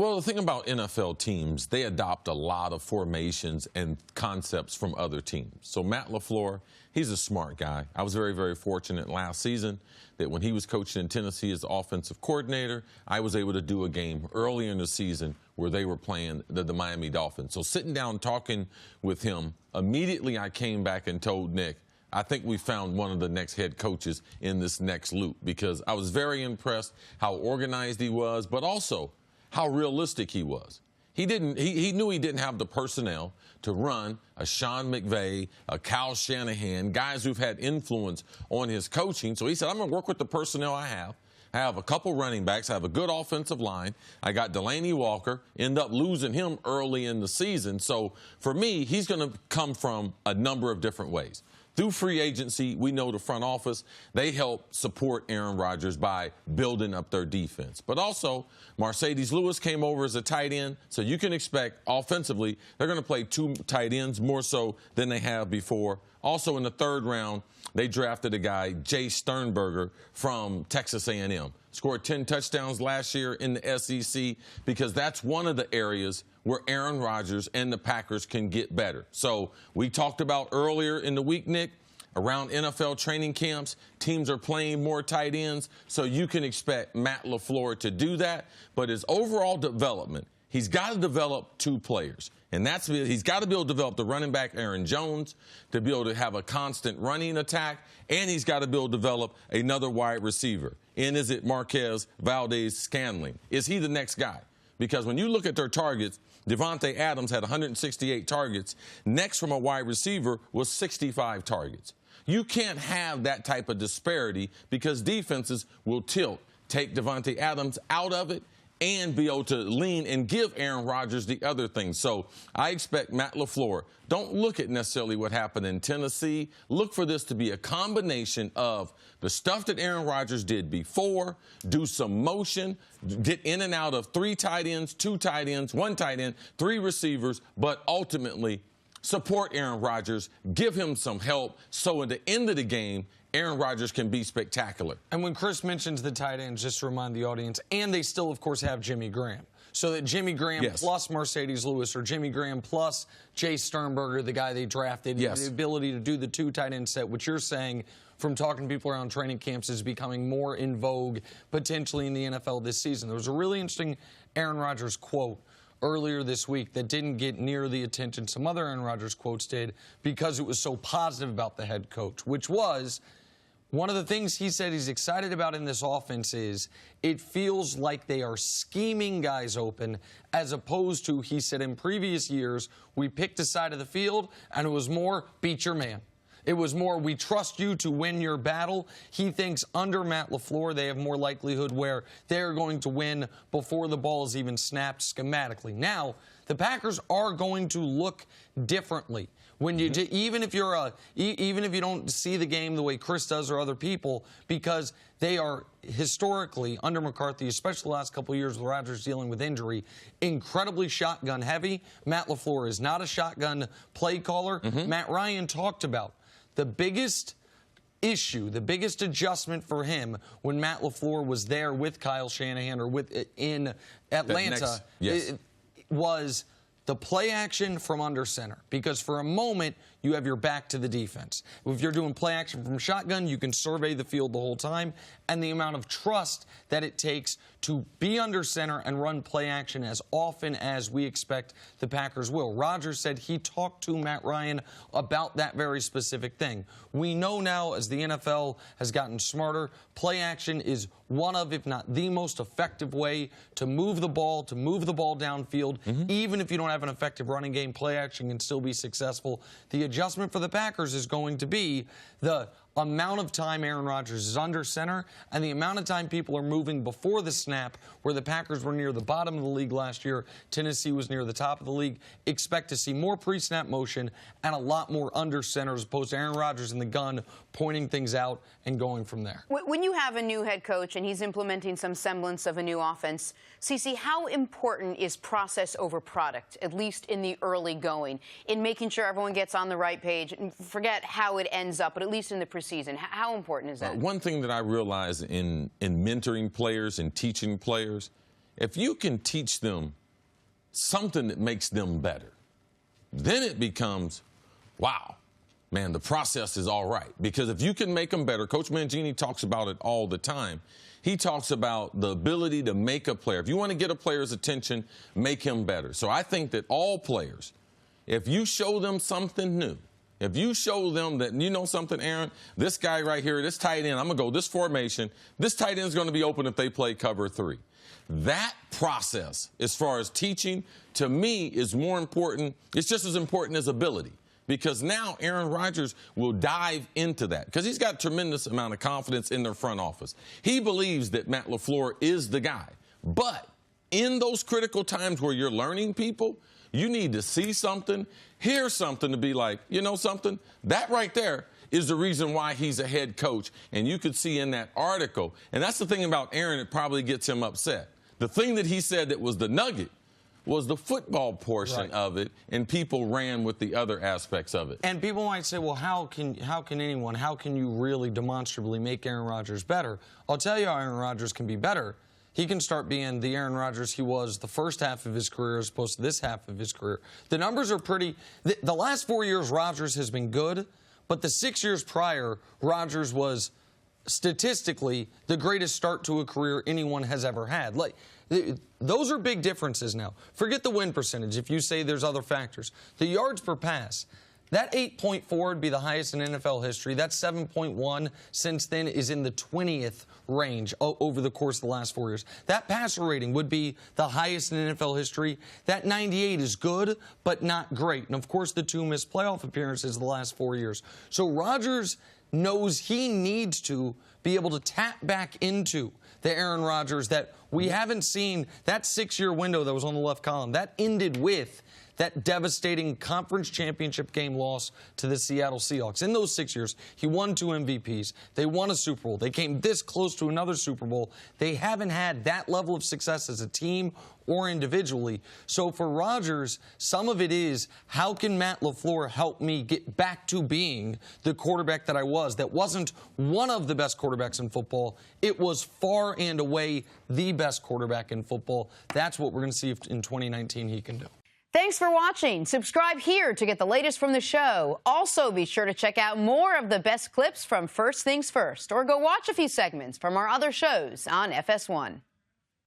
Well, the thing about NFL teams, they adopt a lot of formations and concepts from other teams. So Matt LaFleur, he's a smart guy. I was very, very fortunate last season that when he was coaching in Tennessee as offensive coordinator, I was able to do a game early in the season where they were playing the Miami Dolphins. So sitting down talking with him, immediately I came back and told Nick, I think we found one of the next head coaches in this next loop, because I was very impressed how organized he was, but also how realistic he was. He knew he didn't have the personnel to run a Sean McVay, a Kyle Shanahan, guys who've had influence on his coaching. So he said, I'm going to work with the personnel I have. I have a couple running backs. I have a good offensive line. I got Delanie Walker. End up losing him early in the season. So for me, he's going to come from a number of different ways. Through free agency, we know the front office, they help support Aaron Rodgers by building up their defense. But also, Mercedes Lewis came over as a tight end, so you can expect offensively they're going to play two tight ends more so than they have before. Also in the third round, they drafted a guy, Jay Sternberger, from Texas A&M. Scored 10 touchdowns last year in the SEC, because that's one of the areas where Aaron Rodgers and the Packers can get better. So we talked about earlier in the week, Nick, around NFL training camps, teams are playing more tight ends, so you can expect Matt LaFleur to do that. But his overall development, he's got to develop two players. And he's got to be able to develop the running back, Aaron Jones, to be able to have a constant running attack, and he's got to be able to develop another wide receiver. And is it Marquez Valdez-Scantling? Is he the next guy? Because when you look at their targets, Devontae Adams had 168 targets. Next from a wide receiver was 65 targets. You can't have that type of disparity, because defenses will tilt, take Devontae Adams out of it, and be able to lean and give Aaron Rodgers the other things. So I expect Matt LaFleur, don't look at necessarily what happened in Tennessee. Look for this to be a combination of the stuff that Aaron Rodgers did before, do some motion, get in and out of 3 tight ends, 2 tight ends, 1 tight end, 3 receivers, but ultimately support Aaron Rodgers, give him some help, so at the end of the game, Aaron Rodgers can be spectacular. And when Chris mentions the tight ends, just to remind the audience, and they still, of course, have Jimmy Graham. So that Jimmy Graham plus Mercedes Lewis, or Jimmy Graham plus Jay Sternberger, the guy they drafted, the ability to do the 2 tight end set, which you're saying from talking to people around training camps is becoming more in vogue potentially in the NFL this season. There was a really interesting Aaron Rodgers quote earlier this week that didn't get near the attention some other Aaron Rodgers quotes did, because it was so positive about the head coach, which was, one of the things he said he's excited about in this offense is it feels like they are scheming guys open, as opposed to, he said, in previous years, we picked a side of the field and it was more beat your man. It was more, we trust you to win your battle. He thinks under Matt LaFleur, they have more likelihood where they're going to win before the ball is even snapped schematically. Now, the Packers are going to look differently. When you even if you don't see the game the way Chris does or other people, because they are historically under McCarthy, especially the last couple of years with Rodgers dealing with injury, incredibly shotgun heavy. Matt LaFleur is not a shotgun play caller. Matt Ryan talked about the biggest issue, the biggest adjustment for him when Matt LaFleur was there with Kyle Shanahan or in Atlanta was the play action from under center, because for a moment you have your back to the defense. If you're doing play action from shotgun, you can survey the field the whole time, and the amount of trust that it takes to be under center and run play action as often as we expect the Packers will. Rodgers said he talked to Matt Ryan about that very specific thing. We know now, as the NFL has gotten smarter, play action is one of, if not the most effective way to move the ball downfield. Even if you don't have an effective running game, play action can still be successful. The adjustment for the Packers is going to be the amount of time Aaron Rodgers is under center and the amount of time people are moving before the snap, where the Packers were near the bottom of the league last year. Tennessee was near the top of the league. Expect to see more pre-snap motion and a lot more under center, as opposed to Aaron Rodgers in the gun pointing things out and going from there. When you have a new head coach and he's implementing some semblance of a new offense, CeCe, how important is process over product, at least in the early going, in making sure everyone gets on the right page? And forget how it ends up, but at least in the preseason, how important is that? One thing that I realize in mentoring players and teaching players if you can teach them something that makes them better, then it becomes, wow, man, the process is all right. Because if you can make them better, Coach Mangini talks about it all the time. He talks about the ability to make a player. If you want to get a player's attention, make him better. So I think that all players, if you show them something new, if you show them that, you know something, Aaron, this guy right here, this tight end, I'm going to go this formation. This tight end is going to be open if they play cover 3. That process, as far as teaching, to me, is more important. It's just as important as ability. Because now Aaron Rodgers will dive into that because he's got a tremendous amount of confidence in their front office. He believes that Matt LaFleur is the guy. But in those critical times where you're learning people, you need to see something, hear something to be like, you know something? That right there is the reason why he's a head coach. And you could see in that article, and that's the thing about Aaron that probably gets him upset. The thing that he said that was the nugget was the football portion of it, and people ran with the other aspects of it. And people might say, well, how can you really demonstrably make Aaron Rodgers better? I'll tell you how Aaron Rodgers can be better. He can start being the Aaron Rodgers he was the first half of his career as opposed to this half of his career. The numbers are pretty. The last 4 years, Rodgers has been good, but the 6 years prior, Rodgers was statistically the greatest start to a career anyone has ever had. Like, those are big differences now. Forget the win percentage if you say there's other factors. The yards per pass, that 8.4 would be the highest in NFL history. That 7.1 since then is in the 20th range over the course of the last 4 years. That passer rating would be the highest in NFL history. That 98 is good, but not great. And, of course, the 2 missed playoff appearances the last 4 years. So Rodgers knows he needs to be able to tap back into the Aaron Rodgers that we haven't seen. That 6-year window that was on the left column, that ended with that devastating conference championship game loss to the Seattle Seahawks. In those 6 years, he won 2 MVPs. They won a Super Bowl. They came this close to another Super Bowl. They haven't had that level of success as a team or individually. So for Rodgers, some of it is, how can Matt LaFleur help me get back to being the quarterback that I was? That wasn't one of the best quarterbacks in football. It was far and away the best quarterback in football. That's what we're going to see if in 2019 he can do. Thanks for watching. Subscribe here to get the latest from the show. Also, be sure to check out more of the best clips from First Things First, or go watch a few segments from our other shows on FS1.